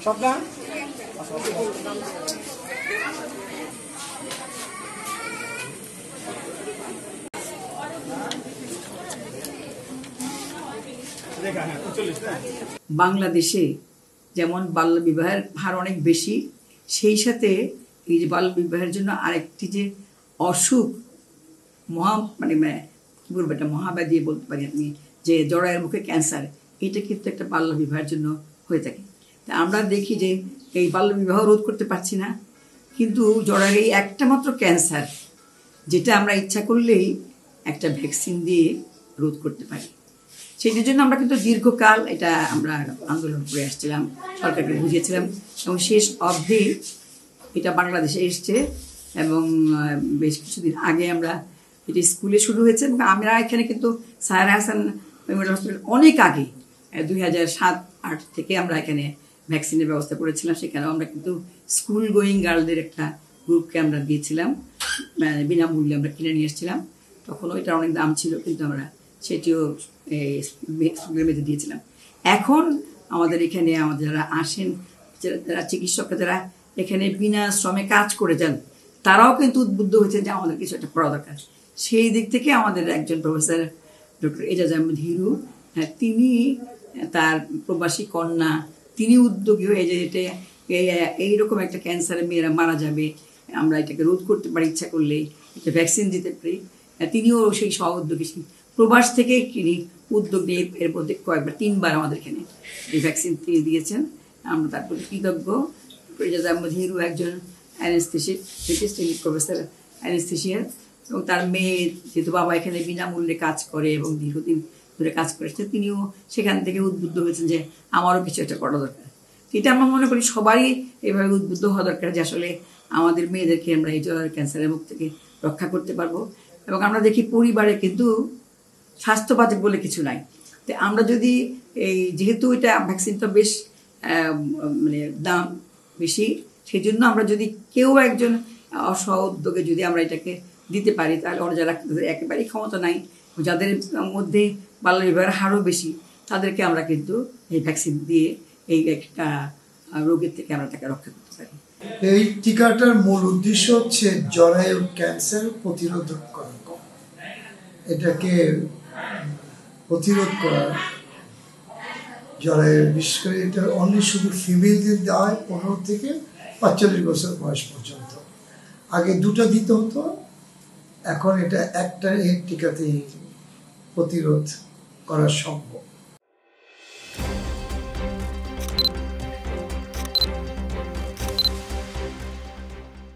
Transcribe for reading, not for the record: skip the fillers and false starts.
সবটা বাংলাদেশে যেমন বাল্য বিবাহের হার অনেক বেশি, সেই সাথে এই যে বাল্য বিবাহের জন্য আরেকটি যে অসুখ মানে কি বলবো, এটা মহাব্যাধি বলতে পারি আপনি, যে জরায়ের মুখে ক্যান্সার, এটা কিন্তু একটা বাল্য বিবাহের জন্য হয়ে থাকে। তা আমরা দেখি যে এই বাল্য বিবাহ রোধ করতে পারছি না, কিন্তু জরায়ের এই একটা মাত্র ক্যান্সার, যেটা আমরা ইচ্ছা করলেই একটা ভ্যাকসিন দিয়ে রোধ করতে পারি। সেটির জন্য আমরা কিন্তু দীর্ঘকাল এটা আমরা আন্দোলন করে আসছিলাম, সরকারকে বুঝিয়েছিলাম, এবং শেষ অবধি এটা বাংলাদেশে এসছে। এবং বেশ কিছুদিন আগে আমরা এটি স্কুলে শুরু হয়েছে, এবং আমরা এখানে কিন্তু সায়েরা হাসান মেমোরিয়াল হসপিটাল অনেক আগে 2007-08 থেকে আমরা এখানে ভ্যাকসিনের ব্যবস্থা করেছিলাম। সেখানেও আমরা কিন্তু স্কুল গোয়িং গার্লদের একটা গ্রুপকে আমরা দিয়েছিলাম, বিনামূল্যে আমরা কিনে নিয়ে এসেছিলাম। তখনও এটার অনেক দাম ছিল, কিন্তু আমরা সেটিও স্কুলের মধ্যে দিয়েছিলাম। এখন আমাদের এখানে আমাদের যারা আসেন, যারা চিকিৎসকরা যারা এখানে বিনা শ্রমে কাজ করে যান, তারাও কিন্তু উদ্বুদ্ধ হয়েছে যে আমাদের কিছু একটা করা দরকার। সেই দিক থেকে আমাদের একজন প্রফেসর ডক্টর এজাজ আহমেদ হিরু, তিনি তার প্রবাসী কন্যা, তিনি উদ্যোগী হয়ে যে এটা এইরকম একটা ক্যান্সারে মেয়েরা মারা যাবে, আমরা এটাকে রোধ করতে পারি ইচ্ছা করলেই, এটা ভ্যাকসিন দিতে পারি। তিনিও সেই সহ উদ্যোগী, প্রবাস থেকে তিনি উদ্যোগ নিয়ে এর মধ্যে কয়েকবার 3বার আমাদের এখানে এই ভ্যাকসিন তিনি দিয়েছেন। আমরা তার প্রতি কৃতজ্ঞ। এজাজ আহমেদ হিরু একজন অ্যানেস্থেসিস্ট, প্রফেসর অ্যানেস্থেসিয়ার, এবং তার মেয়ে যেহেতু বাবা এখানে বিনামূল্যে কাজ করে এবং দীর্ঘদিন ধরে কাজ করেছে, তিনিও সেখান থেকে উদ্বুদ্ধ হয়েছেন যে আমারও কিছু একটা করা দরকার। এটা আমরা মনে করি সবারই এভাবে উদ্বুদ্ধ হওয়া দরকার, যে আসলে আমাদের মেয়েদেরকে আমরা এই জরায়ুর ক্যান্সারের মুখ থেকে রক্ষা করতে পারবো। এবং আমরা দেখি পরিবারে কিন্তু স্বাস্থ্যপাতি বলে কিছু নাই। তো আমরা যদি যেহেতু এটা ভ্যাকসিনটা বেশ মানে দাম বেশি, সেই জন্য আমরা যদি কেউ একজন অসহ উদ্যোগে যদি আমরা এটাকে দিতে পারি, তাহলে ওরা যারা একেবারেই ক্ষমতা নাই, যাদের মধ্যে বাল্য বিবাহের হারও বেশি, তাদেরকে আমরা কিন্তু এই ভ্যাকসিন দিয়ে এই একটা রোগের থেকে আমরা তাকে রক্ষা করতে পারি। এই টিকাটার মূল উদ্দেশ্য হচ্ছে জরায়ুর ক্যান্সার প্রতিরোধ করা, এটাকে প্রতিরোধ করা। জরায়ুর বিশেষ করে এটা অনলি শুধু ফিমেলদের দেওয়া হয় 15 থেকে 45 বছর বয়স পর্যন্ত। আগে 2টা দিতে হতো, এখন এটা একটা টিকাতেই প্রতিরোধ করা সম্ভব।